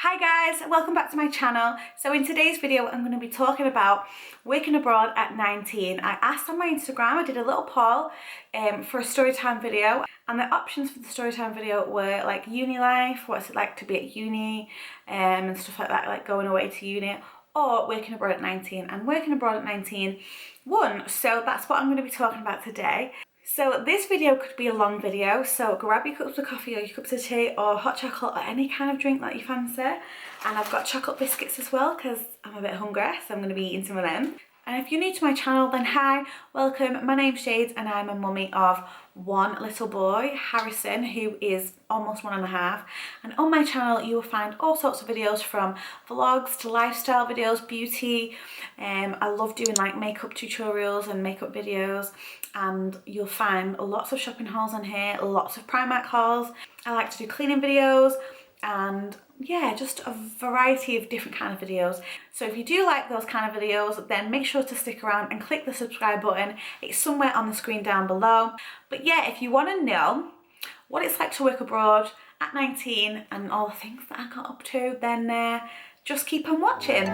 Hi guys, welcome back to my channel. So in today's video I'm going to be talking about working abroad at 19. I asked on my Instagram, I did a little poll for a storytime video, and the options for the storytime video were like uni life, what's it like to be at uni and stuff like that, like going away to uni, or working abroad at 19. And working abroad at 19 won, so that's what I'm going to be talking about today. So this video could be a long video, so grab your cups of coffee or your cups of tea or hot chocolate or any kind of drink that you fancy. And I've got chocolate biscuits as well because I'm a bit hungry, so I'm going to be eating some of them. And if you're new to my channel, then hi, welcome. My name's Jade and I'm a mummy of one little boy, Harrison, who is almost 1.5. And on my channel you will find all sorts of videos, from vlogs to lifestyle videos, beauty. I love doing like makeup tutorials and makeup videos, and you'll find lots of shopping hauls on here, lots of Primark hauls. I like to do cleaning videos and yeah, just a variety of different kind of videos. So if you do like those kind of videos, then make sure to stick around and click the subscribe button. It's somewhere on the screen down below. But yeah, if you want to know what it's like to work abroad at 19 and all the things that I got up to, then just keep on watching.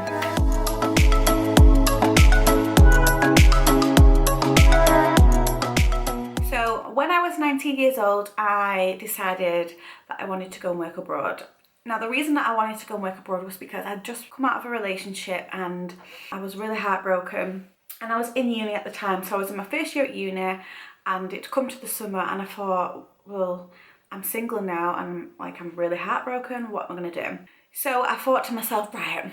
So when I was 19 years old, I decided that I wanted to go and work abroad. Now, the reason that I wanted to go and work abroad was because I'd just come out of a relationship and I was really heartbroken. And I was in uni at the time, so I was in my first year at uni, and it'd come to the summer and I thought, well, I'm single now and like I'm really heartbroken, what am I gonna do? So I thought to myself, right,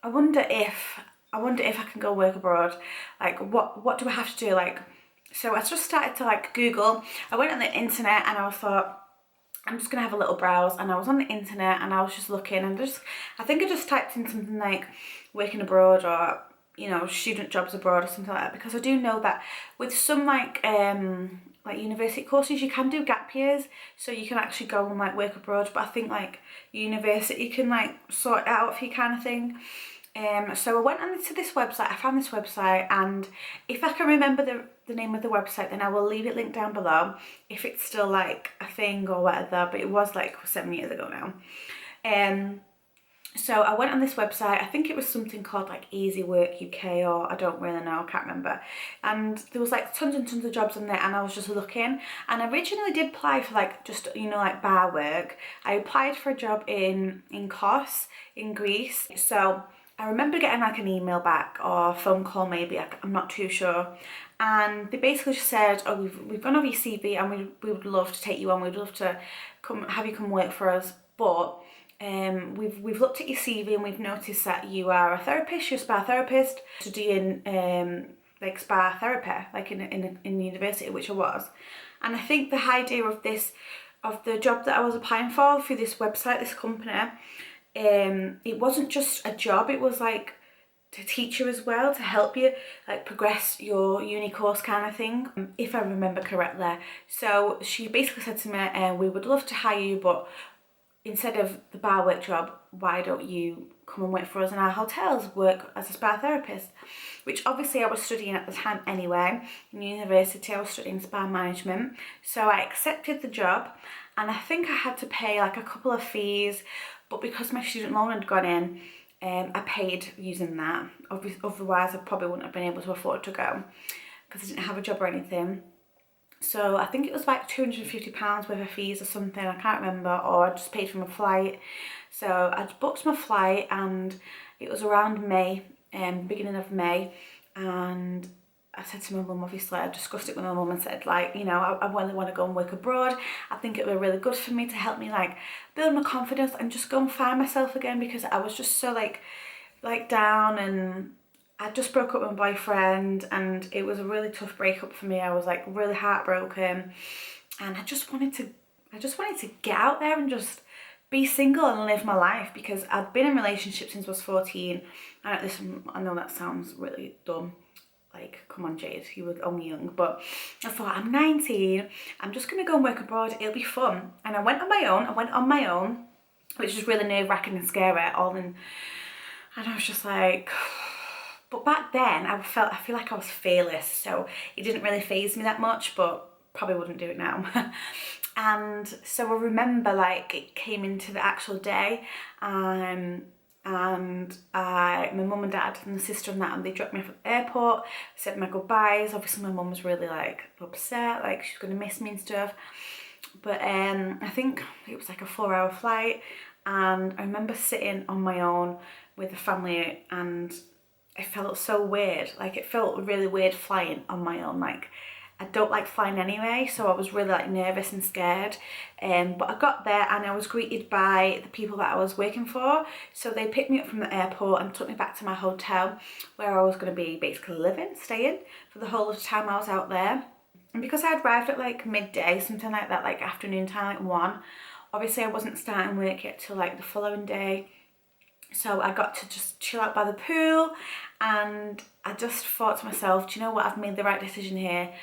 I wonder if I can go work abroad. Like what do I have to do? Like, so I just started to like Google. I went on the internet and I thought, I'm just gonna have a little browse, and I was on the internet and I was just looking, and I think I just typed in something like working abroad or, you know, student jobs abroad or something like that, because I do know that with some like university courses you can do gap years, so you can actually go and like work abroad, but I think like university can like sort it out for you kind of thing. So I went on to this website, I found this website, and if I can remember the name of the website, then I will leave it linked down below if it's still like a thing or whatever, but it was like 7 years ago now. So I went on this website, I think it was something called like Easy Work UK, or I don't really know, I can't remember. And there was like tons and tons of jobs on there, and I was just looking. And I originally did apply for like just, you know, like bar work. I applied for a job in Kos in Greece. So I remember getting like an email back or a phone call maybe, I'm not too sure. And they basically just said, oh, we've gone over your CV and we would love to take you on, we'd love to have you come work for us, but we've looked at your CV and we've noticed that you are a therapist, you're a spa therapist, studying like spa therapy, like in university, which I was. And I think the idea of the job that I was applying for through this website, this company, it wasn't just a job, it was like to teach you as well, to help you like progress your uni course kind of thing, if I remember correctly. So she basically said to me, we would love to hire you, but instead of the bar work job, why don't you come and work for us in our hotels, work as a spa therapist? Which obviously I was studying at the time anyway. In university I was studying spa management, so I accepted the job, and I think I had to pay like a couple of fees, but because my student loan had gone in, I paid using that. Otherwise I probably wouldn't have been able to afford to go because I didn't have a job or anything. So I think it was like £250 worth of fees or something, I can't remember, or I just paid for my flight. So I'd booked my flight and it was around May, beginning of May, and I said to my mum, obviously I discussed it with my mum and said, like, you know, I really want to go and work abroad. I think it would be really good for me to help me like build my confidence and just go and find myself again, because I was just so like down, and I just broke up with my boyfriend and it was a really tough breakup for me. I was like really heartbroken, and I just wanted to get out there and just be single and live my life, because I'd been in relationships since I was 14. And I know that sounds really dumb, like, come on Jade, you were only young, but I thought, I'm 19, I'm just gonna go and work abroad, it'll be fun. And I went on my own, which was really nerve-wracking and scary and I was just like, but back then I feel like I was fearless, so it didn't really faze me that much, but probably wouldn't do it now. And so I remember like it came into the actual day, and my mum and dad and the sister and that, and they dropped me off at the airport, said my goodbyes. Obviously my mum was really like upset, like she's gonna miss me and stuff. But I think it was like a 4-hour flight, and I remember sitting on my own with the family, and it felt so weird. Like it felt really weird flying on my own. Like I don't like flying anyway, so I was really like nervous and scared. But I got there and I was greeted by the people that I was working for. So they picked me up from the airport and took me back to my hotel, where I was going to be basically staying for the whole of the time I was out there. And because I arrived at like midday, something like that, like afternoon time, like 1, obviously I wasn't starting work yet till like the following day. So I got to just chill out by the pool, and I just thought to myself, do you know what, I've made the right decision here.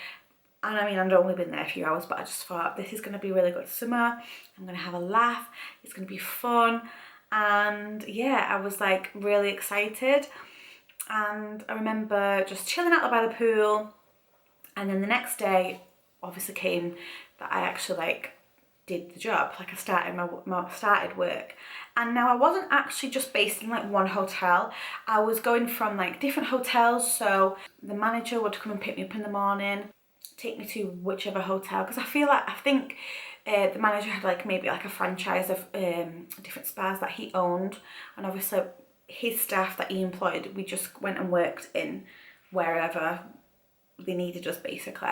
And I mean, I'd only been there a few hours, but I just thought, this is going to be a really good summer. I'm going to have a laugh. It's going to be fun. And yeah, I was like really excited. And I remember just chilling out by the pool. And then the next day, obviously came that I actually like did the job. Like I started work. And now I wasn't actually just based in like one hotel. I was going from like different hotels. So the manager would come and pick me up in the morning, take me to whichever hotel, because I think the manager had like maybe like a franchise of different spas that he owned, and obviously his staff that he employed, we just went and worked in wherever they needed us basically.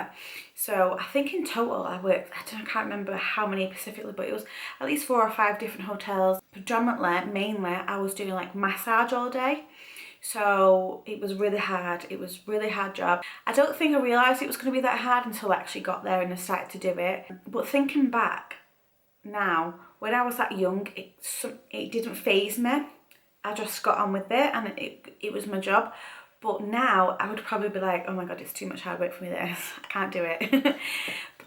So I think in total I can't remember how many specifically, but it was at least 4 or 5 different hotels. Mainly I was doing like massage all day. So it was really hard. It was a really hard job. I don't think I realised it was going to be that hard until I actually got there and I started to do it. But thinking back now, when I was that young, it didn't faze me. I just got on with it, and it was my job. But now I would probably be like, oh my God, it's too much hard work for me, this. I can't do it.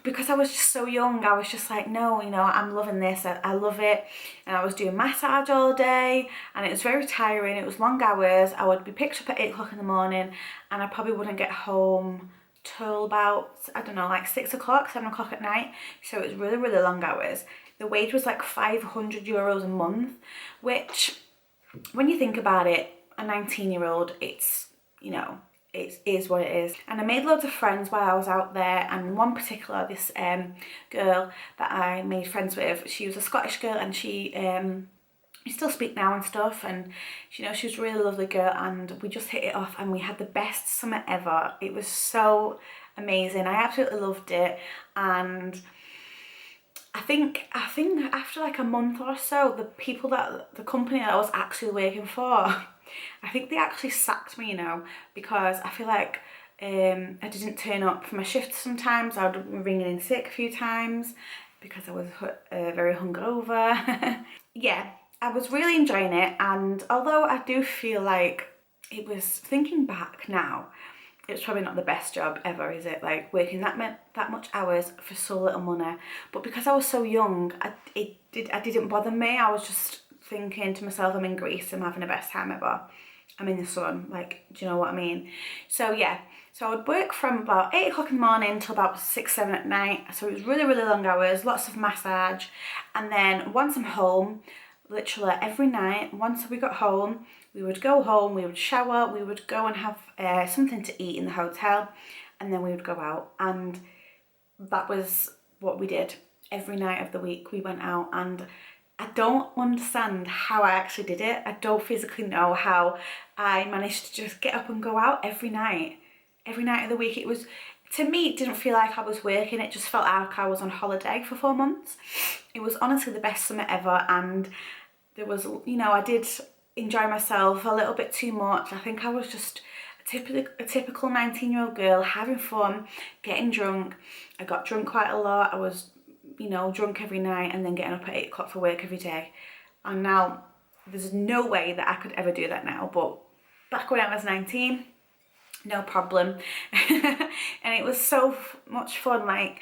Because I was just so young, I was just like, no, you know, I'm loving this, I love it. And I was doing massage all day, and it was very tiring, it was long hours. I would be picked up at 8 o'clock in the morning, and I probably wouldn't get home till about, I don't know, like 6 o'clock, 7 o'clock at night. So it was really, really long hours. The wage was like €500 a month, which, when you think about it, a 19-year-old, it's, you know, it is what it is. And I made loads of friends while I was out there, and one particular, this girl that I made friends with, she was a Scottish girl, and we still speak now and stuff, and you know, she was a really lovely girl, and we just hit it off, and we had the best summer ever. It was so amazing. I absolutely loved it. And I think after like a month or so, the company that I was actually working for, I think they actually sacked me, you know, because I feel like I didn't turn up for my shift sometimes. I would be ringing in sick a few times because I was very hungover. Yeah, I was really enjoying it, and although I do feel like it was, thinking back now, it's probably not the best job ever, is it? Like working that much hours for so little money. But because I was so young, it didn't bother me. I was just thinking to myself, I'm in Greece, I'm having the best time ever. I'm in the sun, like, do you know what I mean? So yeah, so I would work from about 8 o'clock in the morning till about 6, 7 at night. So it was really, really long hours, lots of massage. And then once I'm home, literally every night, once we got home, we would go home, we would shower, we would go and have something to eat in the hotel, and then we would go out. And that was what we did every night of the week. We went out, and I don't understand how I actually did it. I don't physically know how I managed to just get up and go out every night of the week. It was, to me, it didn't feel like I was working. It just felt like I was on holiday for 4 months. It was honestly the best summer ever, and there was, you know, I did enjoy myself a little bit too much. I think I was just a typical 19-year-old girl, having fun, getting drunk. I got drunk quite a lot. I was, you know, drunk every night, and then getting up at 8 o'clock for work every day. And now there's no way that I could ever do that now, but back when I was 19, no problem. And it was so much fun. Like,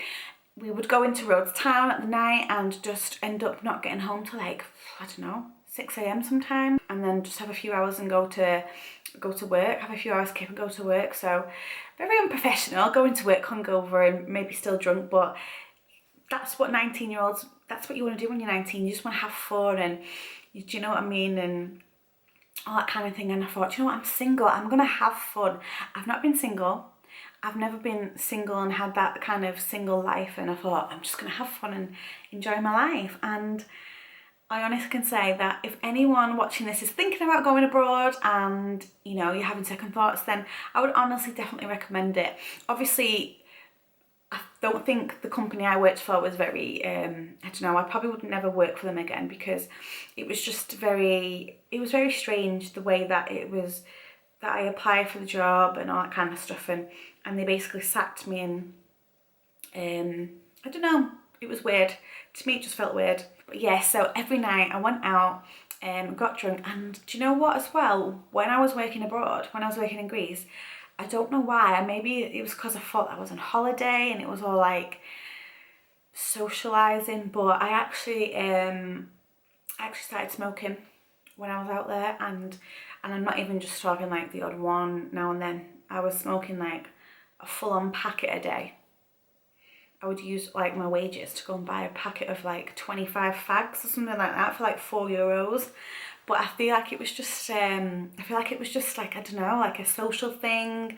we would go into Rhodes Town at the night and just end up not getting home till like, I don't know, 6 a.m. sometimes, and then just have a few hours and go to work, have a few hours skip and go to work. So very unprofessional, going to work hungover and maybe still drunk, but that's what 19-year-olds, that's what you want to do when you're 19. You just want to have fun and, do you know what I mean? And all that kind of thing. And I thought, you know what, I'm single, I'm going to have fun. I've not been single. I've never been single and had that kind of single life. And I thought, I'm just going to have fun and enjoy my life. And I honestly can say that if anyone watching this is thinking about going abroad and, you know, you're having second thoughts, then I would honestly definitely recommend it. Obviously, I don't think the company I worked for was very, I don't know, I probably would never work for them again, because it was just it was very strange the way that it was, that I applied for the job and all that kind of stuff, and they basically sacked me, and I don't know, it was weird. To me, it just felt weird. But yeah, so every night I went out, got drunk, and do you know what as well? When I was working abroad, when I was working in Greece, I don't know why, maybe it was because I thought I was on holiday and it was all like socialising, but I actually started smoking when I was out there, and I'm not even just talking like the odd one now and then. I was smoking like a full-on packet a day. I would use like my wages to go and buy a packet of like 25 fags or something like that for like €4. But I feel like it was just, like, I don't know, like a social thing,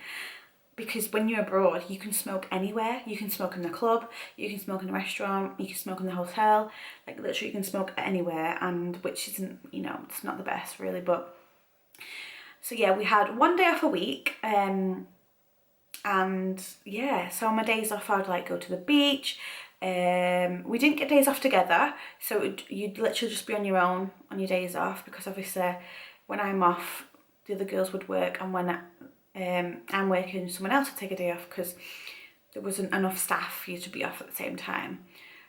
because when you're abroad, you can smoke anywhere. You can smoke in the club, you can smoke in a restaurant, you can smoke in the hotel, like literally you can smoke anywhere, and which isn't, you know, it's not the best really. But so yeah, we had one day off a week, and yeah, so on my days off I'd like go to the beach. We didn't get days off together, so you'd literally just be on your own on your days off, because obviously when I'm off, the other girls would work, and when I'm working, someone else would take a day off, because there wasn't enough staff for you to be off at the same time.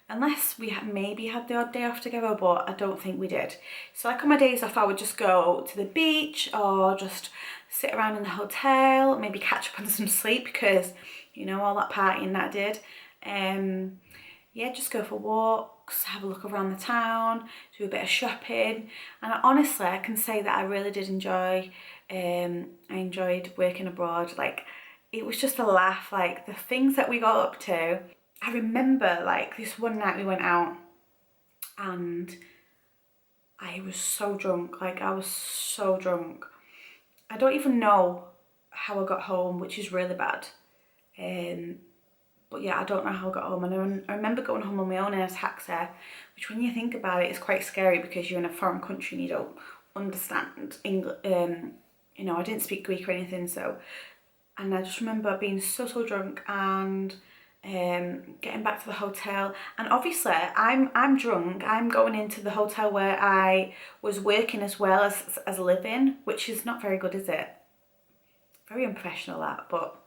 Unless we maybe had the odd day off together, but I don't think we did. So like on my days off, I would just go to the beach or just sit around in the hotel, maybe catch up on some sleep, because, you know, all that partying that I did. Yeah, just go for walks, have a look around the town, do a bit of shopping. And honestly, I can say that I really did enjoy, I enjoyed working abroad. Like, it was just a laugh, like the things that we got up to. I remember like this one night we went out and I was so drunk, like I was so drunk. I don't even know how I got home, which is really bad. But yeah, I don't know how I got home. And I remember going home on my own in a taxi, which when you think about it is quite scary, because you're in a foreign country and you don't understand English. You know, I didn't speak Greek or anything, so. And I just remember being so drunk and getting back to the hotel, and obviously I'm drunk. I'm going into the hotel where I was working as well as living, which is not very good, is it? Very unprofessional that, but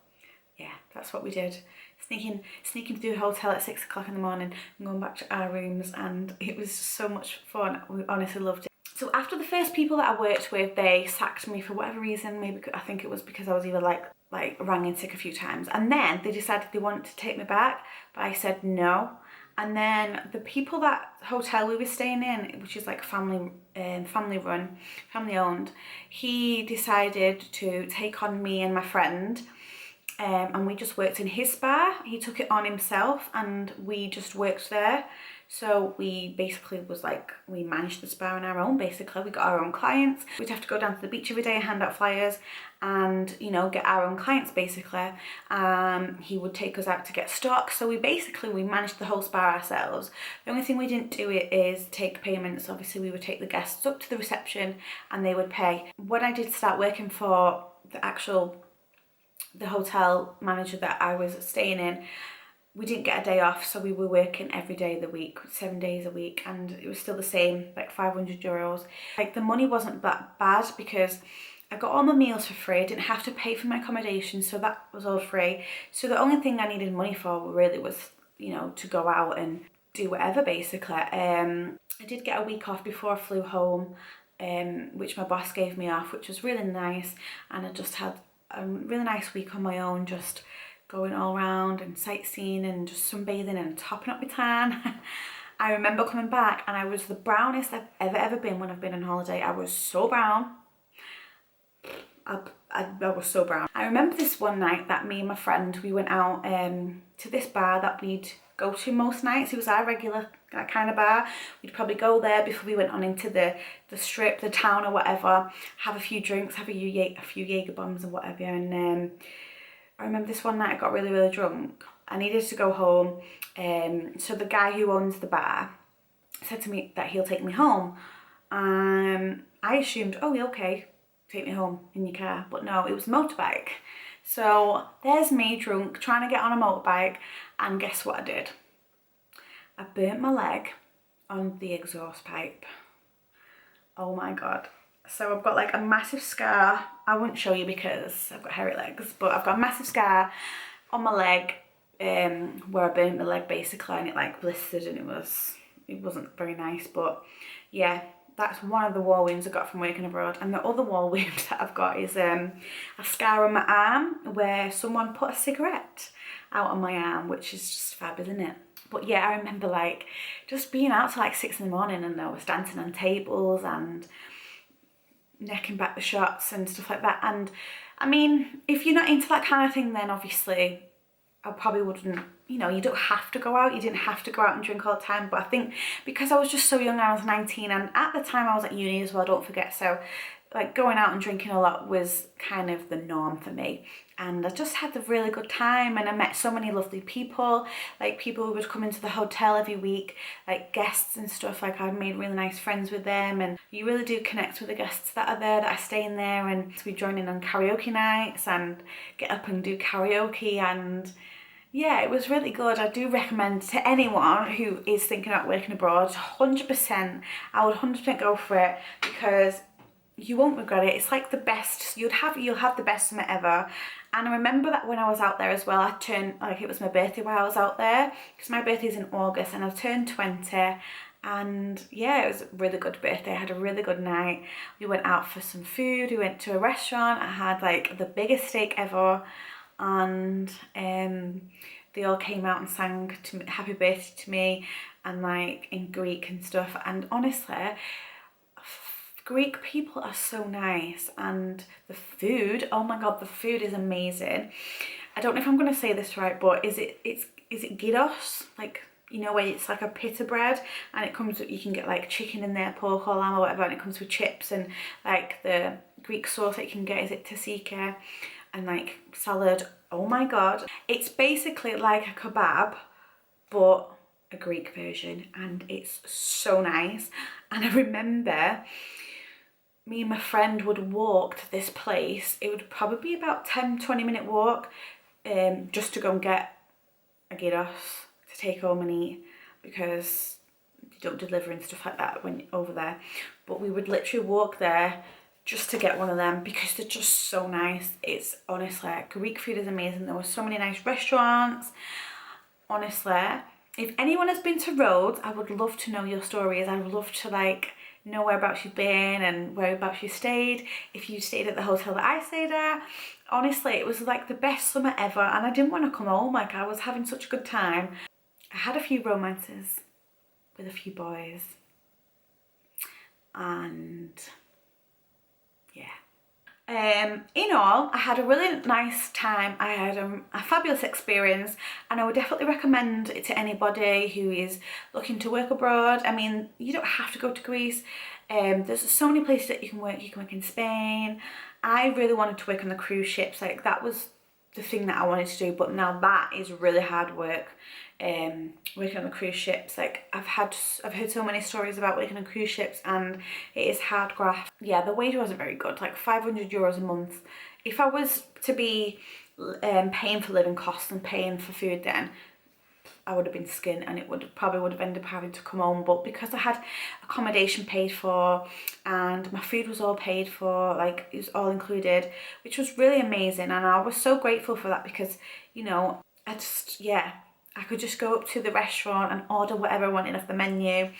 yeah, that's what we did. Sneaking through the hotel at 6 o'clock in the morning and going back to our rooms, and it was so much fun. We honestly loved it. So after the first people that I worked with, they sacked me for whatever reason. Maybe I think it was because I was either like rang in sick a few times, and then they decided they wanted to take me back, but I said no. And then the people, that hotel we were staying in, which is like family run, family owned, he decided to take on me and my friend, and we just worked in his spa. He took it on himself and we just worked there. So we basically we managed the spa on our own, basically. We got our own clients. We'd have to go down to the beach every day and hand out flyers and, you know, get our own clients, basically. He would take us out to get stock. So we managed the whole spa ourselves. The only thing we didn't do is take payments. Obviously, we would take the guests up to the reception and they would pay. When I did start working for the hotel manager that I was staying in, we didn't get a day off, so we were working every day of the week, 7 days a week, and it was still the same, like €500. Like, the money wasn't that bad because I got all my meals for free. I didn't have to pay for my accommodation, so that was all free. So the only thing I needed money for really was, you know, to go out and do whatever, basically. I did get a week off before I flew home, which my boss gave me off, which was really nice, and I just had a really nice week on my own, just going all around and sightseeing and just sunbathing and topping up my tan. I remember coming back and I was the brownest I've ever been when I've been on holiday. I was so brown. I was so brown. I remember this one night that me and my friend, we went out to this bar that we'd go to most nights. It was our regular kind of bar. We'd probably go there before we went on into the strip, the town or whatever, have a few drinks, have a few Jaeger bombs and whatever. And I remember this one night I got really, really drunk. I needed to go home. So the guy who owns the bar said to me that he'll take me home. I assumed, oh, okay, take me home in your car. But no, it was a motorbike. So there's me drunk, trying to get on a motorbike, and guess what I did? I burnt my leg on the exhaust pipe. Oh my God. So I've got like a massive scar. I won't show you because I've got hairy legs, but I've got a massive scar on my leg where I burnt my leg basically, and it like blistered, and it wasn't very nice. But yeah, that's one of the war wounds I got from working abroad. And the other war wound that I've got is a scar on my arm where someone put a cigarette out on my arm, which is just fabulous, isn't it? But yeah, I remember like just being out till like 6 in the morning, and I was dancing on tables and necking back the shots and stuff like that. And I mean, if you're not into that kind of thing, then obviously I probably wouldn't, you know, you don't have to go out. You didn't have to go out and drink all the time. But I think because I was just so young, I was 19, and at the time I was at uni as well, don't forget. So like going out and drinking a lot was kind of the norm for me. And I just had a really good time, and I met so many lovely people, like people who would come into the hotel every week, like guests and stuff. Like I made really nice friends with them, and you really do connect with the guests that are there, that are staying there. And we join in on karaoke nights and get up and do karaoke, and yeah, it was really good. I do recommend to anyone who is thinking about working abroad, 100%, I would 100% go for it, because you won't regret it. It's like the best, you'll have the best summer ever. And I remember that when I was out there as well, I turned, like it was my birthday while I was out there, because my birthday's in August, and I turned 20. And yeah, it was a really good birthday. I had a really good night. We went out for some food. We went to a restaurant. I had like the biggest steak ever. And they all came out and sang happy birthday to me, and like in Greek and stuff. And honestly, Greek people are so nice, and the food, oh my God, the food is amazing. I don't know if I'm going to say this right, but is it gyros? Like, you know, where it's like a pita bread, and it comes with, you can get like chicken in there, pork or lamb or whatever, and it comes with chips, and like the Greek sauce that you can get, is it tzatziki, and like salad. Oh my God. It's basically like a kebab, but a Greek version, and it's so nice. And I remember me and my friend would walk to this place. It would probably be about 10-20 minute walk, just to go and get a gyros to take home and eat, because you don't deliver and stuff like that when over there. But we would literally walk there just to get one of them, because they're just so nice. It's honestly, Greek food is amazing. There were so many nice restaurants. Honestly, if anyone has been to Rhodes, I would love to know your stories. I would love to like know whereabouts you've been and whereabouts you stayed. If you stayed at the hotel that I stayed at, honestly, it was like the best summer ever, and I didn't want to come home. Like, I was having such a good time. I had a few romances with a few boys, and yeah. In all, I had a really nice time. I had a fabulous experience, and I would definitely recommend it to anybody who is looking to work abroad. I mean, you don't have to go to Greece. There's so many places that you can work. You can work in Spain. I really wanted to work on the cruise ships. Like, that was the thing that I wanted to do, but now that is really hard work. Working on the cruise ships, like I've heard so many stories about working on cruise ships, and it is hard graft. Yeah, the wage wasn't very good, like €500 a month. If I was to be paying for living costs and paying for food, then I would have been skint, and it probably would have ended up having to come home. But because I had accommodation paid for and my food was all paid for, like it was all included, which was really amazing, and I was so grateful for that, because, you know, I could just go up to the restaurant and order whatever I wanted off the menu,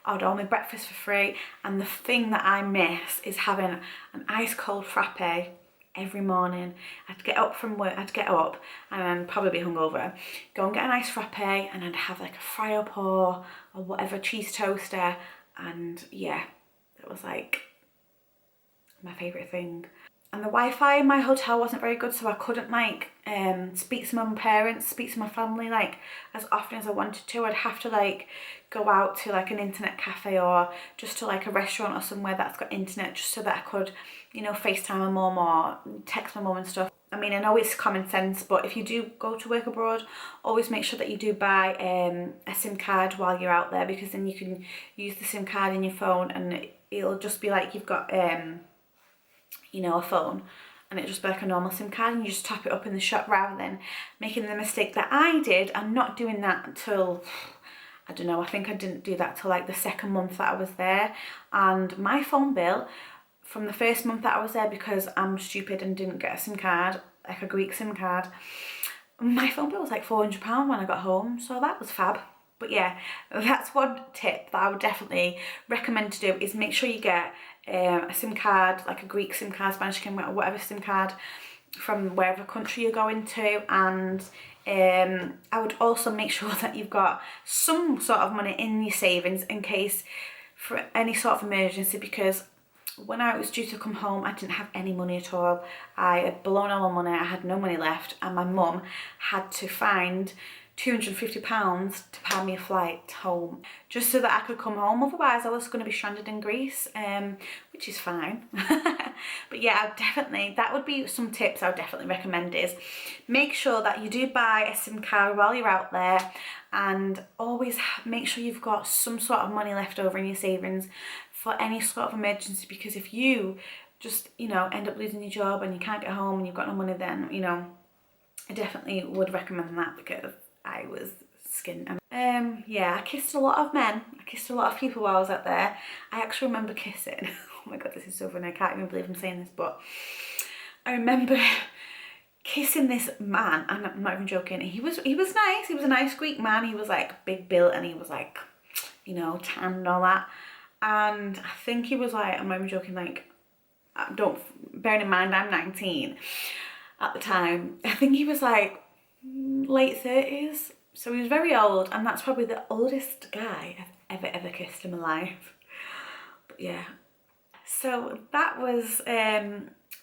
order all my breakfast for free. And the thing that I miss is having an ice cold frappe every morning. I'd get up from work, and I'd probably be hungover, go and get an ice frappe, and I'd have like a fry up or whatever, cheese toaster. And yeah, that was like my favourite thing. and the Wi-Fi in my hotel wasn't very good, so I couldn't like speak to my parents, speak to my family like as often as I wanted to. I'd have to like go out to like an internet cafe or just to like a restaurant or somewhere that's got internet, just so that I could, you know, FaceTime my mum or text my mum and stuff. I mean, I know it's common sense, but if you do go to work abroad, always make sure that you do buy a SIM card while you're out there, because then you can use the SIM card in your phone and it'll just be like you've got you know, a phone, and it'll just be like a normal SIM card, and you just top it up in the shop, rather than making the mistake that I did and not doing that until, I don't know, I think I didn't do that till like the second month that I was there. And my phone bill from the first month that I was there, because I'm stupid and didn't get a SIM card, like a Greek SIM card, my phone bill was like £400 when I got home, so that was fab. But yeah, that's one tip that I would definitely recommend to do, is make sure you get a SIM card, like a Greek SIM card, Spanish SIM card, whatever SIM card from wherever country you're going to. And I would also make sure that you've got some sort of money in your savings in case for any sort of emergency, because when I was due to come home, I didn't have any money at all. I had blown all my money, I had no money left, and my mum had to find £250 to pay me a flight home just so that I could come home. Otherwise I was going to be stranded in Greece, which is fine. But yeah, that would be some tips I would definitely recommend, is make sure that you do buy a SIM card while you're out there, and always make sure you've got some sort of money left over in your savings for any sort of emergency, because if you just, you know, end up losing your job and you can't get home and you've got no money, then, you know, I definitely would recommend that, because I was skint. Yeah, I kissed a lot of men. I kissed a lot of people while I was out there. I actually remember kissing. Oh my god, this is so funny. I can't even believe I'm saying this, but I remember kissing this man, and I'm not even joking. He was nice. He was a nice Greek man. He was like big built, and he was like, you know, tan and all that. And I think he was like, I'm not even joking, like, bearing in mind I'm 19 at the time. I think he was like late 30s, so he was very old, and that's probably the oldest guy I've ever kissed in my life. But yeah, so that was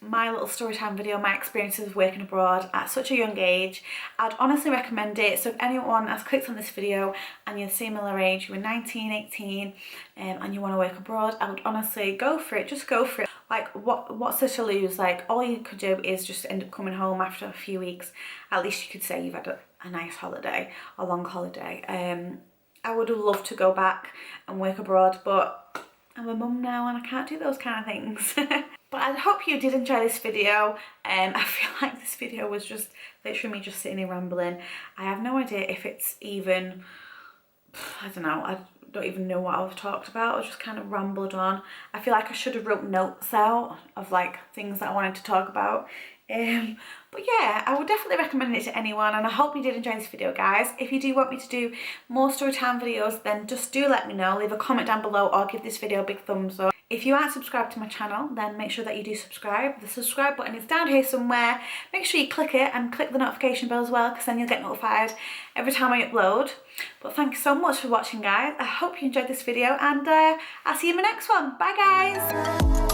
my little story time video, my experiences of working abroad at such a young age. I'd honestly recommend it. So if anyone has clicked on this video and you're similar age, you were 19, 18 and you want to work abroad, I would honestly go for it. Just go for it. Like, what's there to lose? Like, all you could do is just end up coming home after a few weeks. At least you could say you've had a nice holiday, a long holiday. I would have loved to go back and work abroad, but I'm a mum now and I can't do those kind of things. But I hope you did enjoy this video. I feel like this video was just literally me just sitting here rambling. I have no idea if it's even, I don't know, I don't even know what I've talked about. I just kind of rambled on. I feel like I should have wrote notes out of like things that I wanted to talk about. But yeah, I would definitely recommend it to anyone, and I hope you did enjoy this video, guys. If you do want me to do more storytime videos, then just do let me know. Leave a comment down below or give this video a big thumbs up. If you aren't subscribed to my channel, then make sure that you do subscribe. The subscribe button is down here somewhere. Make sure you click it and click the notification bell as well, because then you'll get notified every time I upload. But thank you so much for watching, guys. I hope you enjoyed this video, and I'll see you in my next one. Bye, guys.